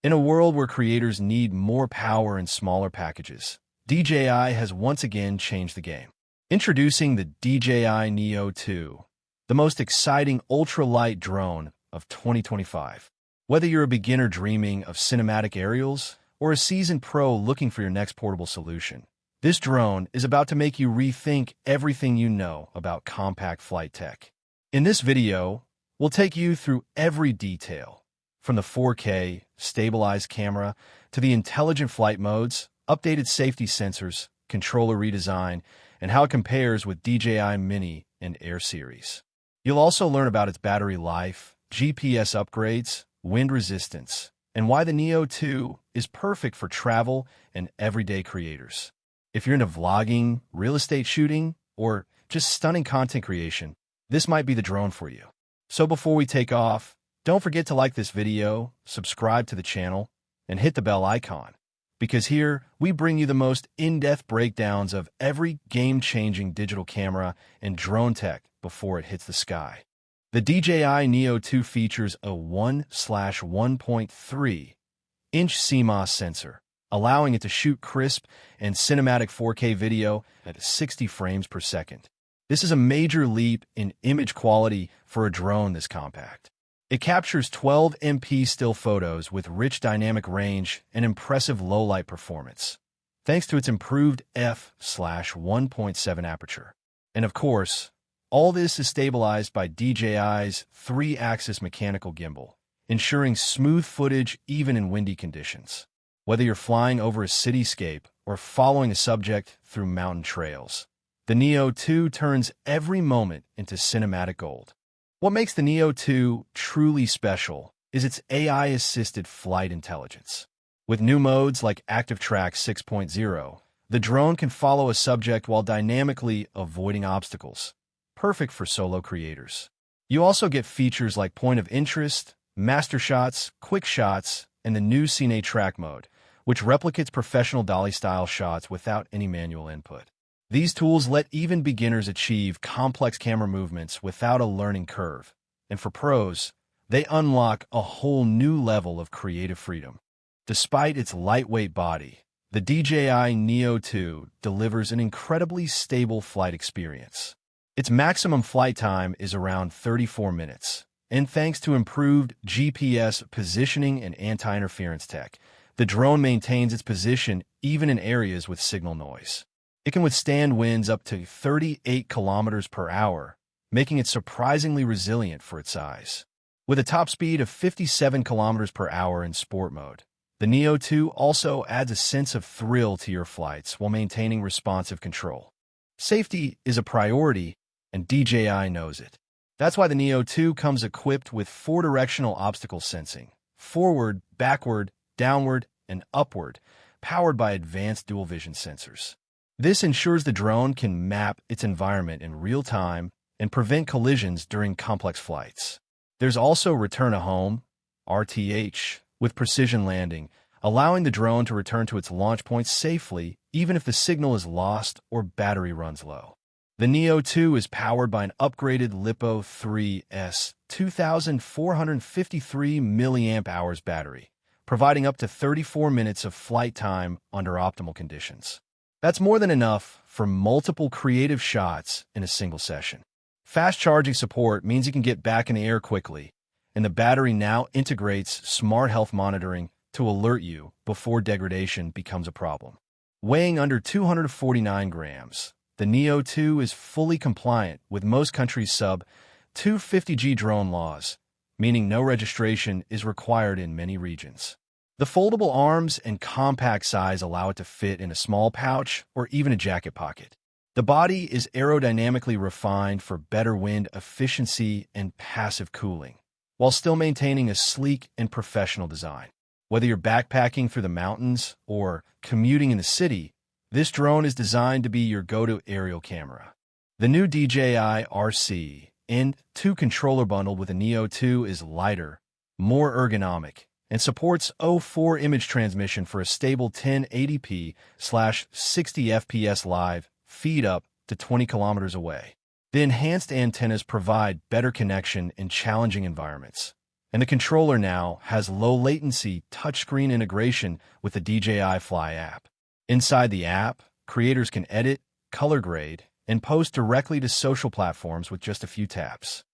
In a world where creators need more power and smaller packages, DJI has once again changed the game. Introducing the DJI Neo2, the most exciting ultralight drone of 2025. Whether you're a beginner dreaming of cinematic aerials or a seasoned pro looking for your next portable solution, this drone is about to make you rethink everything you know about compact flight tech. In this video, we'll take you through every detail, from the 4K stabilized camera to the intelligent flight modes, updated safety sensors, controller redesign, and how it compares with DJI Mini and Air series. You'll also learn about its battery life, GPS upgrades, wind resistance, and why the Neo2 is perfect for travel and everyday creators. If you're into vlogging, real estate shooting, or just stunning content creation, this might be the drone for you. So before we take off, don't forget to like this video, subscribe to the channel, and hit the bell icon, because here we bring you the most in-depth breakdowns of every game-changing digital camera and drone tech before it hits the sky. The DJI Neo2 features a 1/1.3-inch CMOS sensor, allowing it to shoot crisp and cinematic 4K video at 60 frames per second. This is a major leap in image quality for a drone this compact. It captures 12 MP still photos with rich dynamic range and impressive low-light performance, thanks to its improved f/1.7 aperture. And of course, all this is stabilized by DJI's 3-axis mechanical gimbal, ensuring smooth footage even in windy conditions. Whether you're flying over a cityscape or following a subject through mountain trails, the Neo2 turns every moment into cinematic gold. What makes the Neo2 truly special is its AI-assisted flight intelligence. With new modes like ActiveTrack 6.0, the drone can follow a subject while dynamically avoiding obstacles, perfect for solo creators. You also get features like point of interest, master shots, quick shots, and the new CineTrack mode, which replicates professional dolly-style shots without any manual input. These tools let even beginners achieve complex camera movements without a learning curve, and for pros, they unlock a whole new level of creative freedom. Despite its lightweight body, the DJI Neo2 delivers an incredibly stable flight experience. Its maximum flight time is around 34 minutes, and thanks to improved GPS positioning and anti-interference tech, the drone maintains its position even in areas with signal noise. It can withstand winds up to 38 kilometers per hour, making it surprisingly resilient for its size. With a top speed of 57 kilometers per hour in sport mode, the Neo2 also adds a sense of thrill to your flights while maintaining responsive control. Safety is a priority, and DJI knows it. That's why the Neo2 comes equipped with 4-directional obstacle sensing, forward, backward, downward, and upward, powered by advanced dual vision sensors. This ensures the drone can map its environment in real time and prevent collisions during complex flights. There's also return to home, RTH, with precision landing, allowing the drone to return to its launch point safely even if the signal is lost or battery runs low. The Neo2 is powered by an upgraded LiPo3S 2453 mAh battery, providing up to 34 minutes of flight time under optimal conditions. That's more than enough for multiple creative shots in a single session. Fast charging support means you can get back in the air quickly, and the battery now integrates smart health monitoring to alert you before degradation becomes a problem. Weighing under 249 grams, the Neo2 is fully compliant with most countries' sub-250G drone laws, meaning no registration is required in many regions. The foldable arms and compact size allow it to fit in a small pouch or even a jacket pocket. The body is aerodynamically refined for better wind efficiency and passive cooling, while still maintaining a sleek and professional design. Whether you're backpacking through the mountains or commuting in the city, this drone is designed to be your go-to aerial camera. The new DJI RC-N2 controller bundle with the Neo2 is lighter, more ergonomic, and supports 04 image transmission for a stable 1080p/60 fps live feed up to 20 kilometers away. The enhanced antennas provide better connection in challenging environments, And the controller now has low-latency touchscreen integration with the DJI Fly app. Inside the app, creators can edit, color grade, and post directly to social platforms with just a few taps.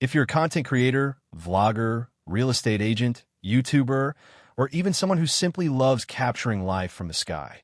If you're a content creator, vlogger, real estate agent, YouTuber, or even someone who simply loves capturing life from the sky,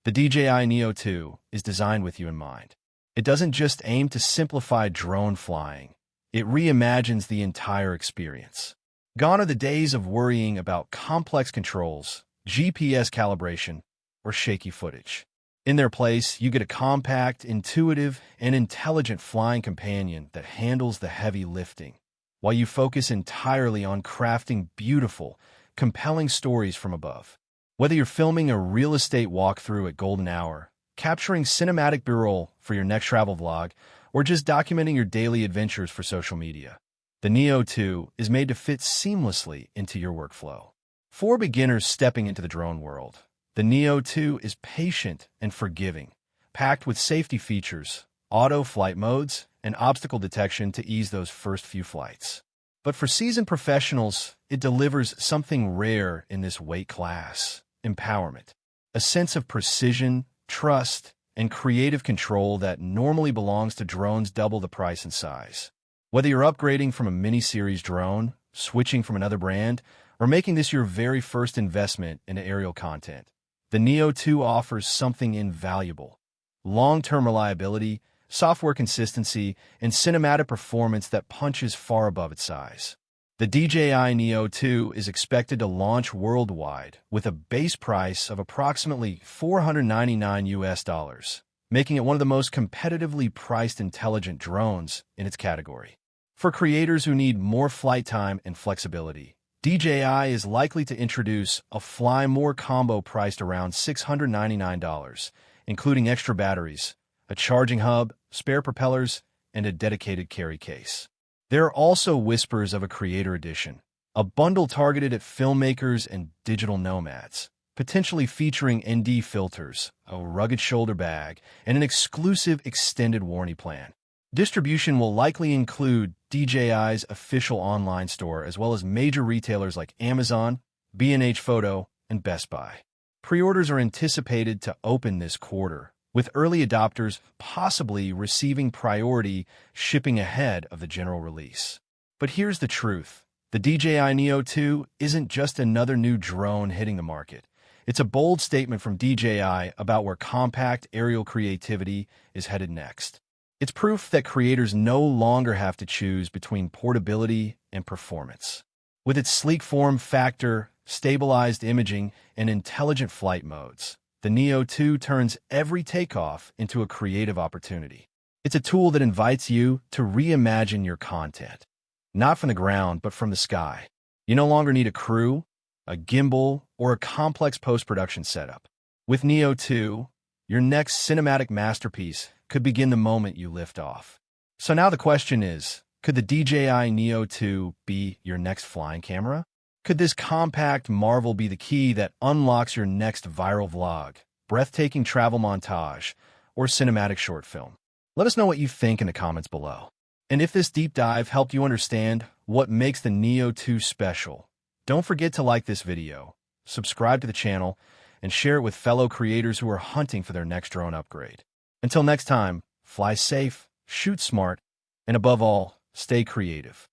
the DJI Neo2 is designed with you in mind. It doesn't just aim to simplify drone flying. It reimagines the entire experience. Gone are the days of worrying about complex controls, GPS calibration, or shaky footage. In their place, you get a compact, intuitive, and intelligent flying companion that handles the heavy lifting, while you focus entirely on crafting beautiful, compelling stories from above. Whether you're filming a real estate walkthrough at golden hour, capturing cinematic B-roll for your next travel vlog, or just documenting your daily adventures for social media, the Neo2 is made to fit seamlessly into your workflow. For beginners stepping into the drone world, the Neo2 is patient and forgiving, packed with safety features, auto flight modes, and obstacle detection to ease those first few flights. But for seasoned professionals, it delivers something rare in this weight class: empowerment. A sense of precision, trust, and creative control that normally belongs to drones double the price and size. Whether you're upgrading from a mini-series drone, switching from another brand, or making this your very first investment in aerial content, the Neo2 offers something invaluable: long-term reliability, software consistency, and cinematic performance that punches far above its size. The DJI Neo2 is expected to launch worldwide with a base price of approximately $499, making it one of the most competitively priced intelligent drones in its category. For creators who need more flight time and flexibility, DJI is likely to introduce a Fly More combo priced around $699, including extra batteries, a charging hub, spare propellers, and a dedicated carry case. There are also whispers of a Creator Edition, a bundle targeted at filmmakers and digital nomads, potentially featuring ND filters, a rugged shoulder bag, and an exclusive extended warranty plan. Distribution will likely include DJI's official online store, as well as major retailers like Amazon, B&H Photo, and Best Buy. Pre-orders are anticipated to open this quarter, with early adopters possibly receiving priority shipping ahead of the general release. But here's the truth: the DJI Neo2 isn't just another new drone hitting the market. It's a bold statement from DJI about where compact aerial creativity is headed next. It's proof that creators no longer have to choose between portability and performance. With its sleek form factor, stabilized imaging, and intelligent flight modes, the Neo2 turns every takeoff into a creative opportunity. It's a tool that invites you to reimagine your content, not from the ground, but from the sky. You no longer need a crew, a gimbal, or a complex post-production setup. With Neo2, your next cinematic masterpiece could begin the moment you lift off. So now the question is, could the DJI Neo2 be your next flying camera? Could this compact marvel be the key that unlocks your next viral vlog, breathtaking travel montage, or cinematic short film? Let us know what you think in the comments below. And if this deep dive helped you understand what makes the Neo2 special, don't forget to like this video, subscribe to the channel, and share it with fellow creators who are hunting for their next drone upgrade. Until next time, fly safe, shoot smart, and above all, stay creative.